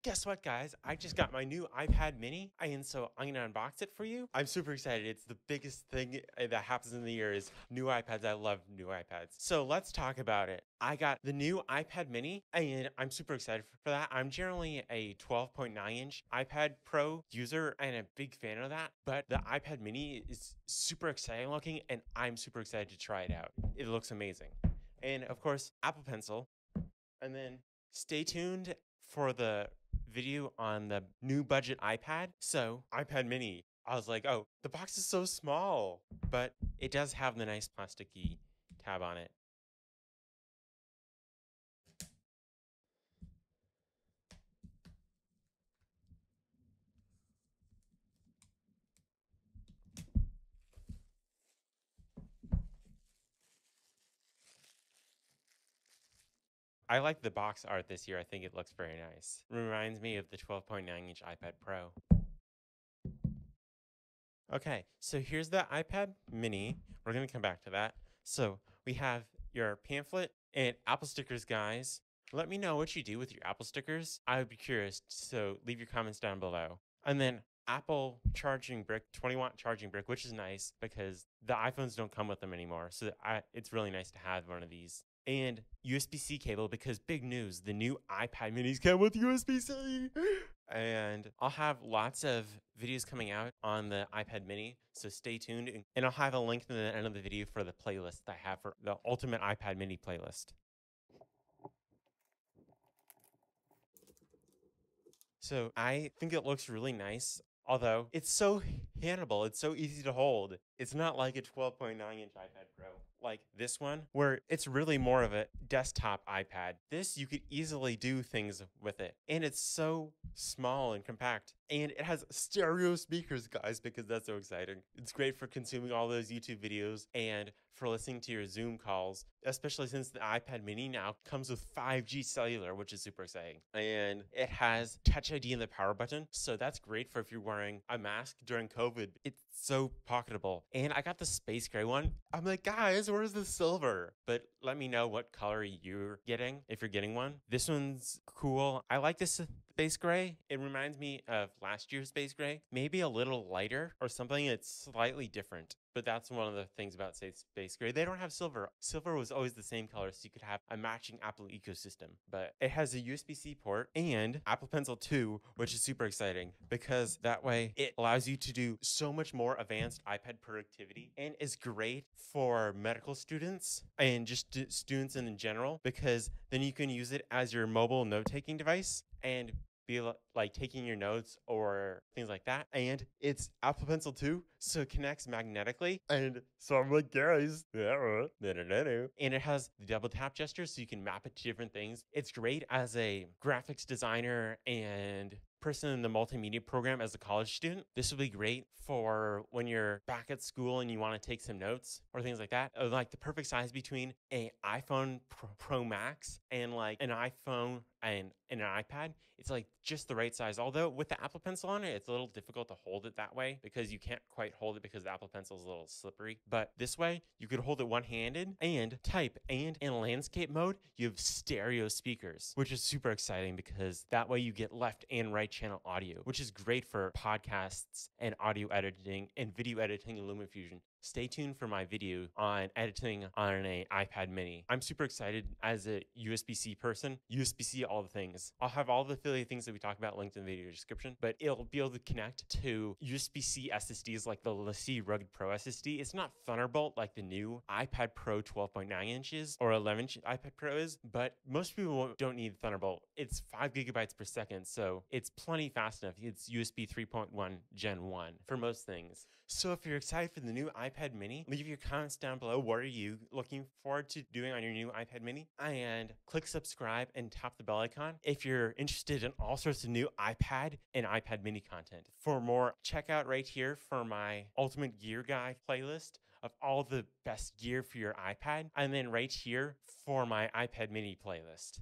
Guess what, guys? I just got my new iPad mini, and so I'm gonna unbox it for you. I'm super excited. It's the biggest thing that happens in the year is new iPads. I love new iPads. So let's talk about it. I got the new iPad mini, and I'm super excited for that. I'm generally a 12.9-inch iPad Pro user and a big fan of that, but the iPad mini is super exciting looking, and I'm super excited to try it out. It looks amazing. And of course, Apple Pencil. And then stay tuned for the video on the new budget iPad. So, iPad mini. I was like, oh, the box is so small, but it does have the nice plasticky tab on it. I like the box art this year. I think it looks very nice. Reminds me of the 12.9-inch iPad Pro. Okay, so here's the iPad mini. We're going to come back to that. So we have your pamphlet and Apple stickers, guys. Let me know what you do with your Apple stickers. I would be curious, so leave your comments down below. And then Apple charging brick, 20-watt charging brick, which is nice because the iPhones don't come with them anymore. So it's really nice to have one of these. And USB-C cable because big news, the new iPad minis come with USB-C. And I'll have lots of videos coming out on the iPad mini, so stay tuned. And I'll have a link to the end of the video for the playlist I have for the Ultimate iPad Mini playlist. So I think it looks really nice, although it's so handleable. It's so easy to hold. It's not like a 12.9-inch iPad Pro like this one, where it's really more of a desktop iPad. This, you could easily do things with it. And it's so small and compact. And it has stereo speakers, guys, because that's so exciting. It's great for consuming all those YouTube videos and for listening to your Zoom calls, especially since the iPad mini now comes with 5G cellular, which is super exciting. And it has Touch ID in the power button. So that's great for if you're wearing a mask during COVID. It's so pocketable. And I got the space gray one. I'm like, guys, where's the silver? But let me know what color you're getting if you're getting one. This one's cool. I like this space gray. It reminds me of last year's space gray. Maybe a little lighter or something that's slightly different. But that's one of the things about, say, space gray. They don't have silver. Silver was always the same color, so you could have a matching Apple ecosystem. But it has a USB-C port and Apple Pencil 2, which is super exciting because that way it allows you to do so much more advanced iPad productivity and is great for medical students and just students in general because then you can use it as your mobile note-taking device and be like taking your notes or things like that. And it's Apple Pencil 2, so it connects magnetically. And so I'm like, guys, and it has the double tap gesture, so you can map it to different things. It's great as a graphics designer and person in the multimedia program as a college student. This would be great for when you're back at school and you want to take some notes or things like that. Like the perfect size between an iPhone Pro Max and like an iPhone and an iPad. It's like just the right size. Although with the Apple Pencil on it, it's a little difficult to hold it that way because you can't quite hold it because the Apple Pencil is a little slippery. But this way, you could hold it one-handed and type. And in landscape mode, you have stereo speakers, which is super exciting because that way you get left and right channel audio, which is great for podcasts and audio editing and video editing in LumaFusion. Stay tuned for my video on editing on an iPad mini. I'm super excited as a USB-C person. USB-C, all the things. I'll have all the affiliate things that we talk about linked in the video description, but it'll be able to connect to USB-C SSDs like the LaCie Rugged Pro SSD. It's not Thunderbolt like the new iPad Pro 12.9 inches or 11-inch iPad Pro is, but most people don't need Thunderbolt. It's 5 gigabytes per second, so it's plenty fast enough. It's USB 3.1 Gen 1 for most things. So if you're excited for the new iPad mini, leave your comments down below. What are you looking forward to doing on your new iPad mini? And click subscribe and tap the bell icon if you're interested in all sorts of new iPad and iPad mini content. For more, check out right here for my Ultimate Gear Guide playlist of all the best gear for your iPad. And then right here for my iPad mini playlist.